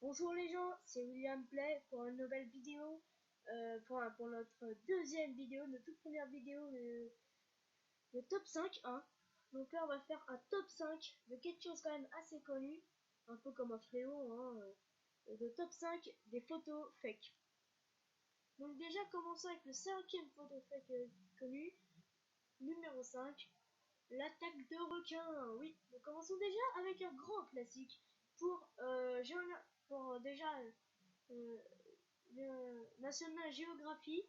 Bonjour les gens, c'est William Play pour une nouvelle vidéo, pour notre deuxième vidéo, notre toute première vidéo, le top 5, hein. Donc là on va faire un top 5 de quelque chose quand même assez connu, un peu comme un fléau, hein, de top 5 des photos fake. Donc déjà commençons avec le cinquième photo fake connu, numéro 5, l'attaque de requins. Oui, nous commençons déjà avec un grand classique pour, déjà euh, le National Geography.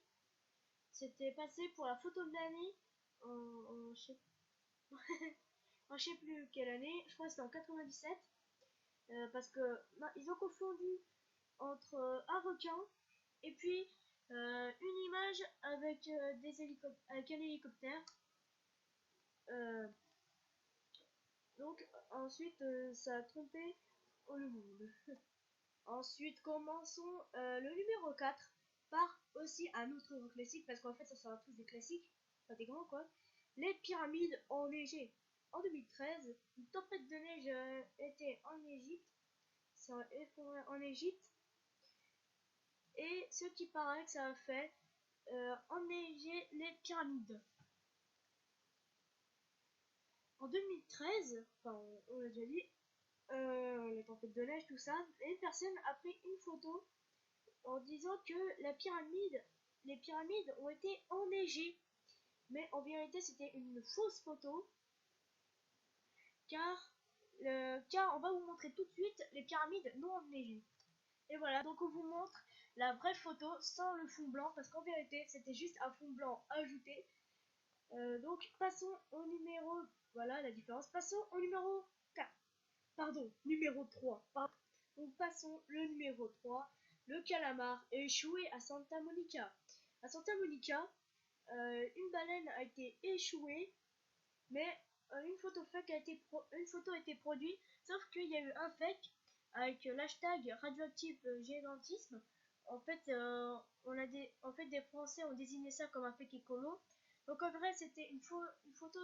C'était passé pour la photo de l'année je sais, je sais plus quelle année, je crois que c'était en 97, parce que ils ont confondu entre un requin et puis une image avec, avec un hélicoptère. Euh, donc ensuite ça a trompé le monde. Ensuite commençons le numéro 4 par aussi un autre classique, parce qu'en fait ça sera tous des classiques, pas des grands quoi. Les pyramides enneigées. En 2013, une tempête de neige était en Égypte, ça a effondré en Égypte, et ce qui paraît que ça a fait enneiger les pyramides. En 2013, enfin on l'a déjà dit, les tempêtes de neige, tout ça, et une personne a pris une photo en disant que les pyramides ont été enneigées. Mais en vérité, c'était une fausse photo, car on va vous montrer tout de suite les pyramides non enneigées. Et voilà, donc on vous montre la vraie photo sans le fond blanc, parce qu'en vérité, c'était juste un fond blanc ajouté. Donc passons au numéro, voilà la différence. Passons au numéro 4. Pardon, numéro 3. Pardon. Donc passons le numéro 3. Le calamar est échoué à Santa Monica. À Santa Monica, une baleine a été échouée, mais une photo a été produite, sauf qu'il y a eu un fake avec l'hashtag radioactif gigantisme. En fait, en fait, des Français ont désigné ça comme un fake écolo. Donc en vrai, c'était une photo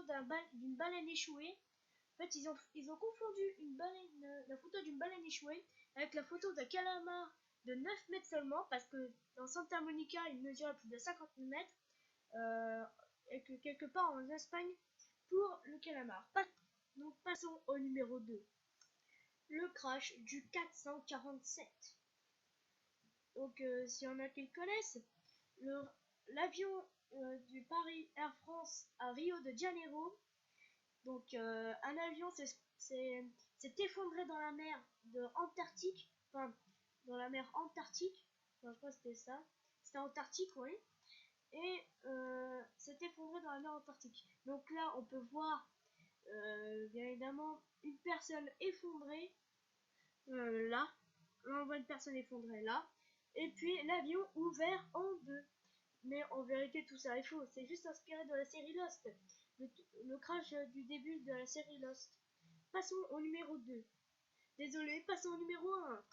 d'une baleine échouée. En fait, ils ont confondu la photo d'une baleine échouée avec la photo d'un calamar de 9 mètres seulement, parce que dans Santa Monica, il mesurait plus de 50 mètres, et que quelque part en Espagne, pour le calamar. Donc passons au numéro 2. Le crash du 447. Donc s'il y en a qui le connaissent, l'avion du Paris Air France à Rio de Janeiro. Donc un avion s'est effondré dans la mer Antarctique, enfin dans la mer Antarctique, enfin, je crois que c'était ça, c'était Antarctique, oui, et s'est effondré dans la mer Antarctique. Donc là on peut voir bien évidemment une personne effondrée, là on voit une personne effondrée là, et puis l'avion ouvert en deux. Mais en vérité, tout ça est faux. C'est juste inspiré de la série Lost. Le crash du début de la série Lost. Passons au numéro 2. Désolé, passons au numéro 1.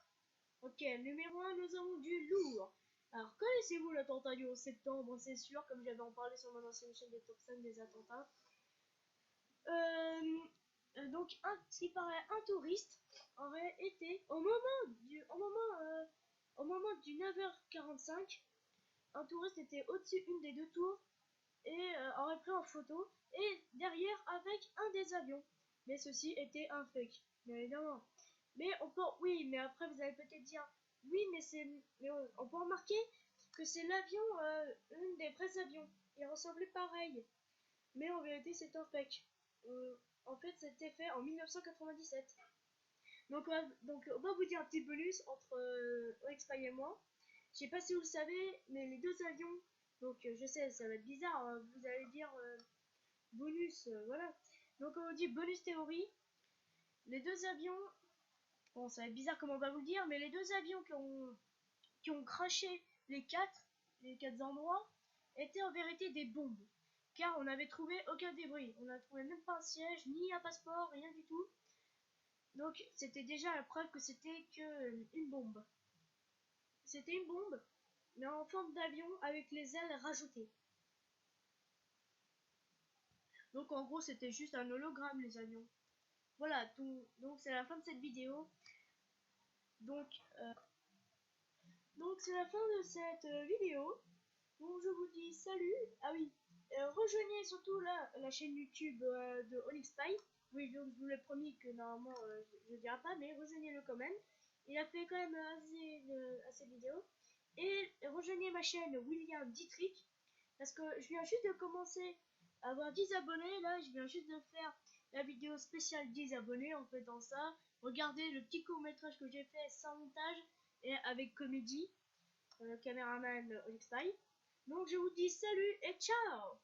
Ok, numéro 1, nous avons du lourd. Alors, connaissez-vous l'attentat du 11 septembre? C'est sûr, comme j'avais en parlé sur mon ancienne chaîne des top 5 des attentats. Donc, ce qui paraît, un touriste aurait été, au moment du 9h45, un touriste était au-dessus une des deux tours et aurait pris en photo, et derrière avec un des avions. Mais ceci était un fake, bien évidemment. Mais oui, mais après vous allez peut-être dire, oui, mais on peut remarquer que c'est l'avion, l'un des vrais avions. Il ressemblait pareil. Mais en vérité, c'est un fake. En fait, c'était fait en 1997. Donc on va vous dire un petit bonus entre Espagne et moi. Je sais pas si vous le savez, mais les deux avions, donc je sais, ça va être bizarre, hein, vous allez dire bonus, voilà. Donc on dit bonus théorie. Les deux avions, bon ça va être bizarre comme on va vous le dire, mais les deux avions qui ont craché les quatre endroits, étaient en vérité des bombes. Car on n'avait trouvé aucun débris. On n'a trouvé même pas un siège, ni un passeport, rien du tout. Donc c'était déjà la preuve que c'était une bombe. C'était une bombe, mais en forme d'avion avec les ailes rajoutées. Donc en gros c'était juste un hologramme les avions. Voilà, donc c'est la fin de cette vidéo. Donc c'est la fin de cette vidéo. Donc je vous dis salut. Ah oui, rejoignez surtout la chaîne YouTube de OnixPy. Oui, je vous l'ai promis que normalement je ne dirai pas, mais rejoignez-le quand même. Il a fait quand même assez de vidéos. Et rejoignez ma chaîne William Dietrich. Parce que je viens juste de commencer à avoir 10 abonnés. Là, je viens juste de faire la vidéo spéciale 10 abonnés en faisant ça. Regardez le petit court-métrage que j'ai fait sans montage et avec comédie, caméraman OnixPy. Donc je vous dis salut et ciao!